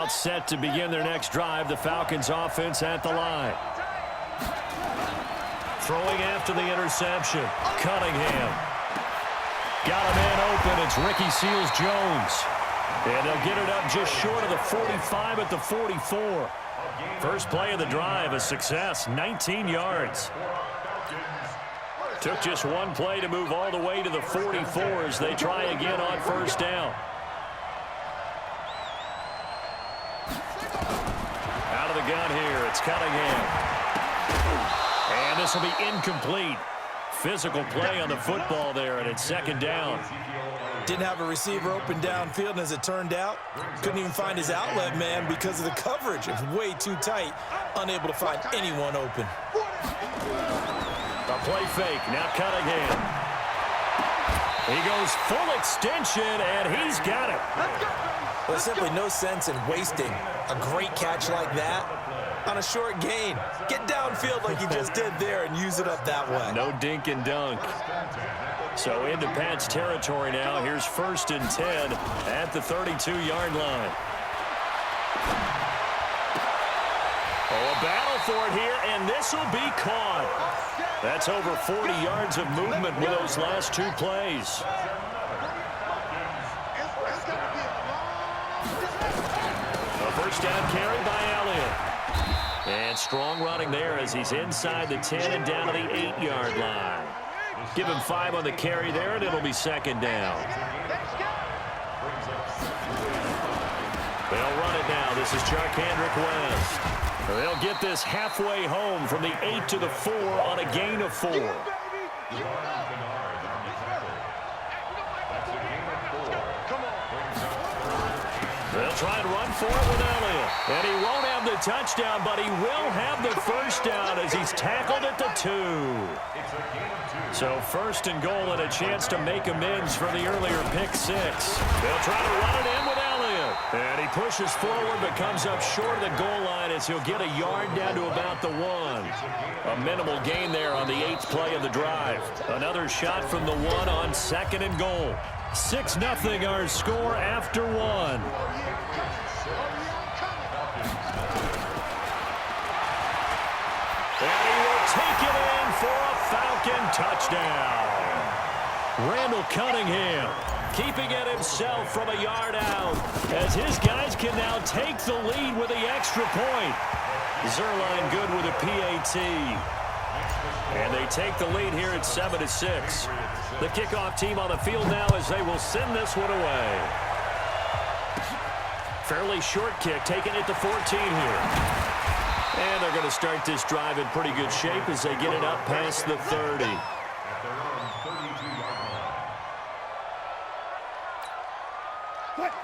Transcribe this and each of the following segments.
About set to begin their next drive, the Falcons offense at the line. Throwing after the interception. Cunningham. Got a man open. It's Ricky Seals-Jones. And they'll get it up just short of the 45 at the 44. First play of the drive, a success, 19 yards. Took just one play to move all the way to the 44 as they try again on first down. Out of the gun here, it's Cunningham. And this will be incomplete. Physical play on the football there, and it's second down. Didn't have a receiver open downfield, and as it turned out, couldn't even find his outlet man because of the coverage. It was way too tight, unable to find anyone open. A play fake, now Cunningham. He goes full extension, and he's got it. Well, there's simply no sense in wasting a great catch like that on a short gain. Get downfield like you just did there and use it up that way. No dink and dunk. So into Pat's territory now. Here's 1st and 10 at the 32-yard line. Oh, a battle for it here, and this will be caught. That's over 40 yards of movement with those last two plays. A first down carry by Elliott. And strong running there as he's inside the 10 and down to the 8-yard line. Give him 5 on the carry there, and it'll be second down. They'll run it now. This is Charkandrick West. They'll get this halfway home from the 8 to the 4 on a gain of 4. They'll try and run for it with Elliott. And he won't have the touchdown, but he will have the first down as he's tackled at the 2. So 1st and goal and a chance to make amends for the earlier pick 6. They'll try to run it in with Elliott. And he pushes forward but comes up short of the goal line as he'll get a yard down to about the 1. A minimal gain there on the 8th play of the drive. Another shot from the 1 on 2nd and goal. 6-0 our score after 1. And he will take it in for a Falcon touchdown. Randall Cunningham keeping it himself from a yard out as his guys can now take the lead with the extra point. Zerline good with a PAT. And they take the lead here at 7-6. The kickoff team on the field now as they will send this one away. Fairly short kick, taking it to 14 here. And they're going to start this drive in pretty good shape as they get it up past the 30.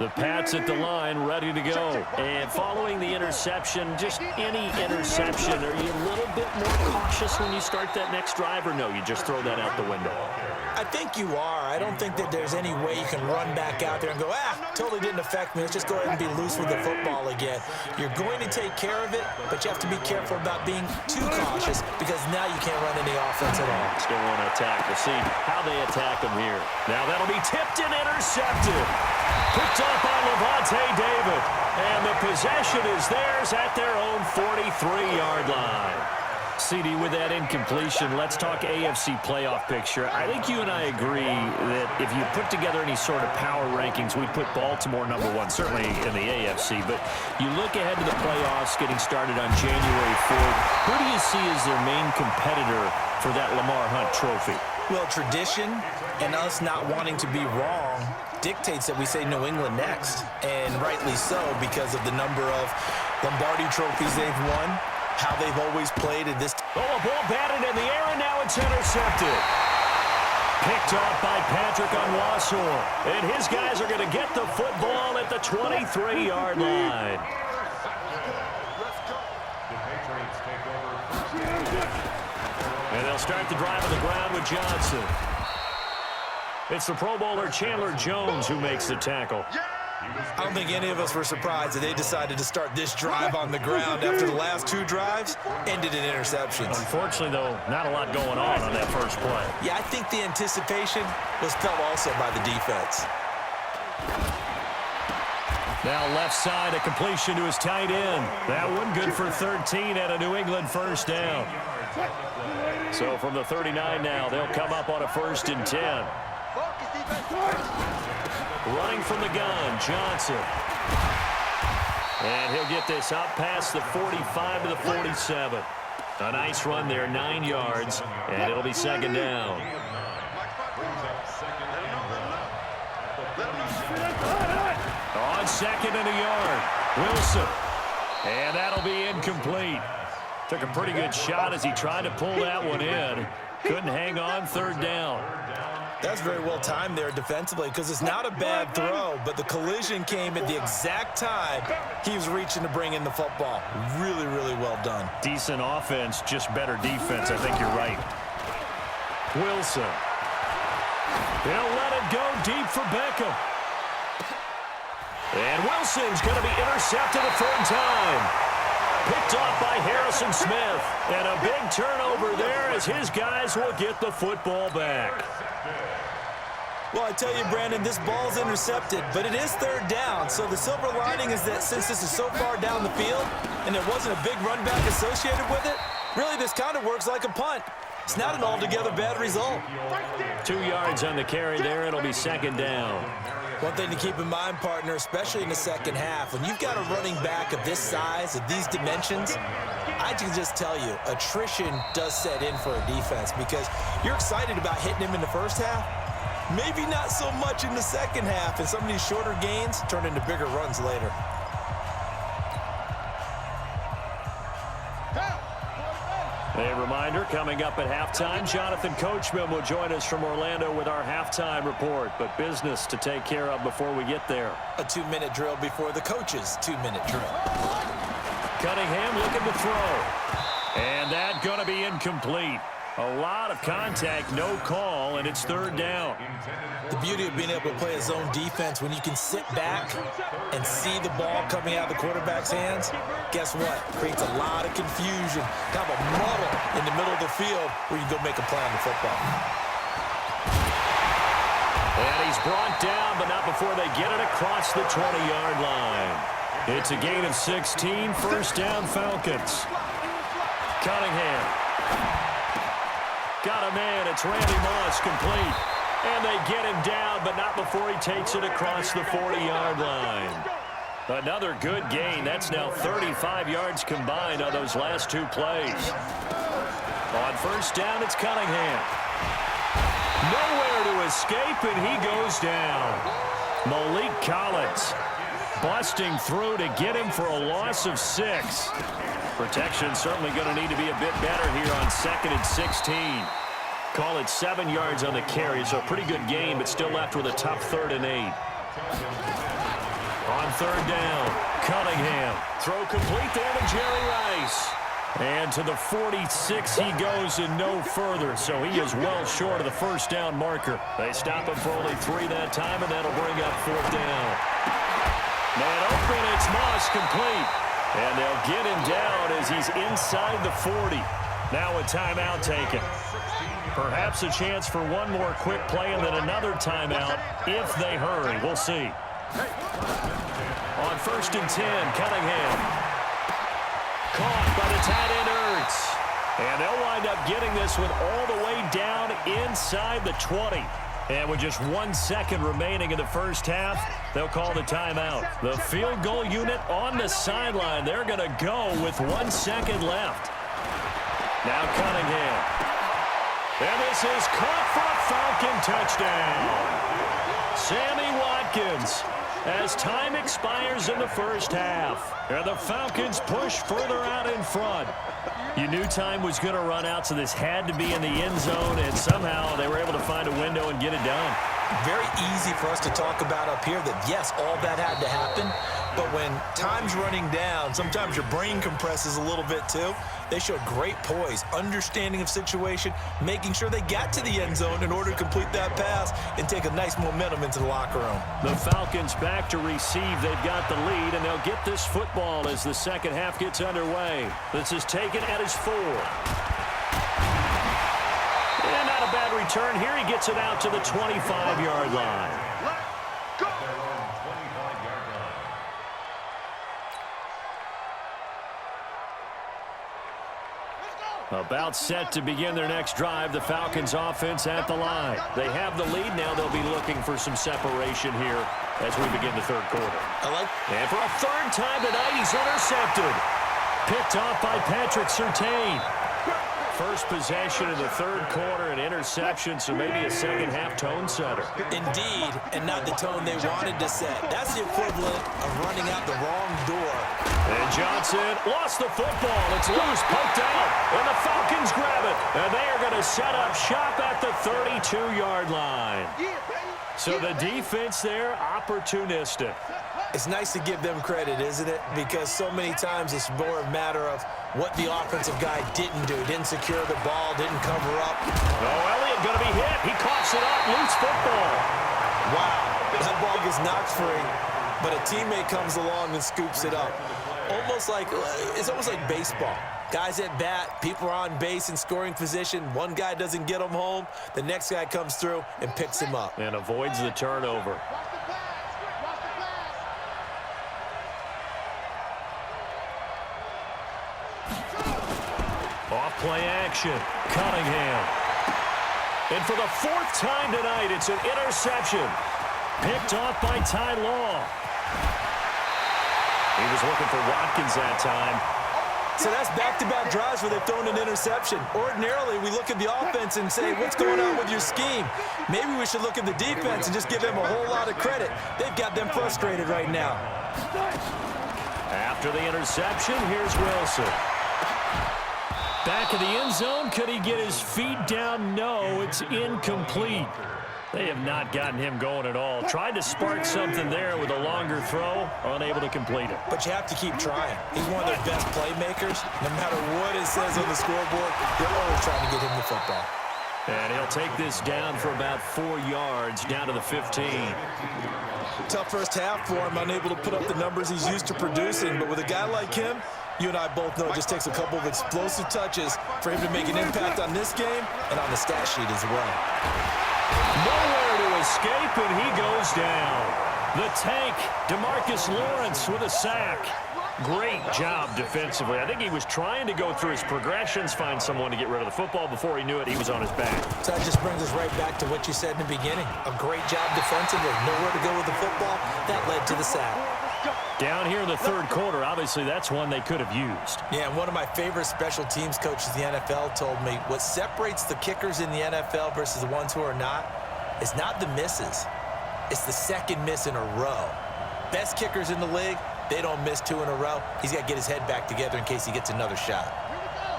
The Pats at the line, ready to go. And following the interception, just any interception, are you a little bit more cautious when you start that next drive, or no, you just throw that out the window? I think you are. I don't think that there's any way you can run back out there and go, totally didn't affect me. Let's just go ahead and be loose with the football again. You're going to take care of it, but you have to be careful about being too cautious because now you can't run any offense at all. Still want to attack. We'll see how they attack them here. Now that'll be tipped and intercepted. Picked up by Levante David. And the possession is theirs at their own 43-yard line. CD, with that incompletion, let's talk AFC playoff picture. I think you and I agree that if you put together any sort of power rankings, we'd put Baltimore number 1, certainly in the AFC. But you look ahead to the playoffs getting started on January 4th. Who do you see as their main competitor for that Lamar Hunt trophy? Well, tradition and us not wanting to be wrong dictates that we say New England next. And rightly so because of the number of Lombardi trophies they've won, how they've always played in this. Oh, a ball batted in the air, and now it's intercepted. Picked off by Patrick Onwuasor. And his guys are going to get the football at the 23-yard line. And they'll start the drive on the ground with Johnson. It's the Pro Bowler Chandler Jones who makes the tackle. I don't think any of us were surprised that they decided to start this drive on the ground after the last 2 drives ended in interceptions. Unfortunately, though, not a lot going on that first play. Yeah, I think the anticipation was felt also by the defense. Now left side, a completion to his tight end. That one good for 13 at a New England first down. So from the 39 now, they'll come up on a 1st and 10. Running from the gun, Johnson. And he'll get this up past the 45 to the 47. A nice run there, 9 yards, and it'll be 2nd down. On 2nd and a yard, Wilson. And that'll be incomplete. Took a pretty good shot as he tried to pull that one in. Couldn't hang on, 3rd down. That's very well timed there defensively because it's not a bad throw, but the collision came at the exact time he was reaching to bring in the football. Really, really well done. Decent offense, just better defense. I think you're right. Wilson. He'll let it go deep for Beckham. And Wilson's going to be intercepted a 3rd time. Picked off by Harrison Smith. And a big turnover there as his guys will get the football back. Well, I tell you, Brandon, this ball's intercepted, but it is 3rd down. So the silver lining is that since this is so far down the field and there wasn't a big run back associated with it, really this kind of works like a punt. It's not an altogether bad result. 2 yards on the carry there. It'll be 2nd down. One thing to keep in mind, partner, especially in the second half, when you've got a running back of this size, of these dimensions, I can just tell you, attrition does set in for a defense because you're excited about hitting him in the first half. Maybe not so much in the second half, and some of these shorter gains turn into bigger runs later. A reminder, coming up at halftime, Jonathan Coachman will join us from Orlando with our halftime report, but business to take care of before we get there. A 2-minute drill before the coach's 2-minute drill. Cunningham looking to throw. And that going to be incomplete. A lot of contact, no call, and it's 3rd down. The beauty of being able to play a zone defense when you can sit back and see the ball coming out of the quarterback's hands, guess what? Creates a lot of confusion, kind of a muddle in the middle of the field where you can go make a play on the football. And he's brought down, but not before they get it across the 20-yard line. It's a gain of 16, 1st down Falcons. Cunningham. Got a man, it's Randy Moss, complete. And they get him down, but not before he takes it across the 40-yard line. Another good gain. That's now 35 yards combined on those last 2 plays. On 1st down, it's Cunningham. Nowhere to escape, and he goes down. Malik Collins busting through to get him for a loss of 6. Protection certainly going to need to be a bit better here on 2nd and 16. Call it 7 yards on the carry, so a pretty good game, but still left with a tough 3rd and 8. On 3rd down, Cunningham. Throw complete there to Jerry Rice. And to the 46 he goes and no further, so he is well short of the 1st down marker. They stop him for only 3 that time, and that'll bring up 4th down. Man open, it's Moss, complete. And they'll get him down as he's inside the 40. Now a timeout taken. Perhaps a chance for one more quick play and then another timeout if they hurry. We'll see. On 1st and 10, Cunningham. Caught by the tight end Ertz. And they'll wind up getting this one all the way down inside the 20. And with just 1 second remaining in the first half, they'll call the timeout. The field goal unit on the sideline. They're going to go with 1 second left. Now Cunningham. And this is caught for a Falcon touchdown. Sammy Watkins as time expires in the first half. And the Falcons push further out in front. You knew time was going to run out, so this had to be in the end zone, and somehow they were able to find a window and get it done. Very easy for us to talk about up here that, yes, all that had to happen, but when time's running down, sometimes your brain compresses a little bit too. They showed great poise, understanding of situation, making sure they got to the end zone in order to complete that pass and take a nice momentum into the locker room. The Falcons back to receive. They've got the lead, and they'll get this football as the second half gets underway. This is taken at his 4. And not a bad return here. He gets it out to the 25-yard line. About set to begin their next drive, the Falcons offense at the line. They have the lead now. They'll be looking for some separation here as we begin the third quarter. And for a third time tonight, he's intercepted. Picked off by Patrick Surtain. First possession in the third quarter, an interception, so maybe a second-half tone setter. Indeed, and not the tone they wanted to set. That's the equivalent of running out the wrong door. And Johnson lost the football. It's loose, poked out, and the Falcons grab it. And they are going to set up shop at the 32-yard line. So the defense there, opportunistic. It's nice to give them credit, isn't it? Because so many times it's more a matter of what the offensive guy didn't do. Didn't secure the ball, didn't cover up. Oh, Elliott going to be hit. He coughs it up, loose football. Wow, that ball gets knocked free, but a teammate comes along and scoops it up. It's almost like baseball. Guys at bat, people are on base in scoring position. One guy doesn't get him home. The next guy comes through and picks him up. And avoids the turnover. Off play action. Cunningham. And for the fourth time tonight, it's an interception. Picked off by Ty Law. He was looking for Watkins that time. So that's back-to-back drives where they've thrown an interception. Ordinarily, we look at the offense and say, what's going on with your scheme? Maybe we should look at the defense and just give them a whole lot of credit. They've got them frustrated right now. After the interception, here's Wilson. Back of the end zone. Could he get his feet down? No, it's incomplete. They have not gotten him going at all. Tried to spark something there with a longer throw, unable to complete it. But you have to keep trying. He's one of their best playmakers. No matter what it says on the scoreboard, they're always trying to get him the football. And he'll take this down for about 4 yards, down to the 15. Tough first half for him, unable to put up the numbers he's used to producing. But with a guy like him, you and I both know it just takes a couple of explosive touches for him to make an impact on this game and on the stat sheet as well. Nowhere to escape, and he goes down. The tank, DeMarcus Lawrence with a sack. Great job defensively. I think he was trying to go through his progressions, find someone to get rid of the football. Before he knew it, he was on his back. So that just brings us right back to what you said in the beginning. A great job defensively. Nowhere to go with the football. That led to the sack. Down here in the third quarter, obviously that's one they could have used. Yeah, and one of my favorite special teams coaches in the NFL told me what separates the kickers in the NFL versus the ones who are not is not the misses. It's the second miss in a row. Best kickers in the league, they don't miss 2 in a row. He's got to get his head back together in case he gets another shot.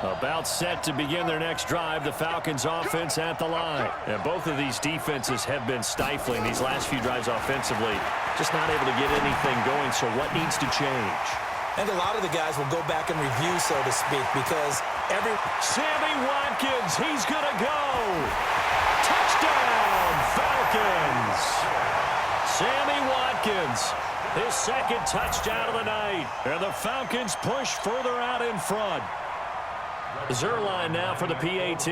About set to begin their next drive, the Falcons offense at the line. And both of these defenses have been stifling these last few drives offensively. Just not able to get anything going, so what needs to change? And a lot of the guys will go back and review, so to speak, because Sammy Watkins, he's going to go. Touchdown, Falcons. Sammy Watkins, his second touchdown of the night. And the Falcons push further out in front. Zerline now for the PAT.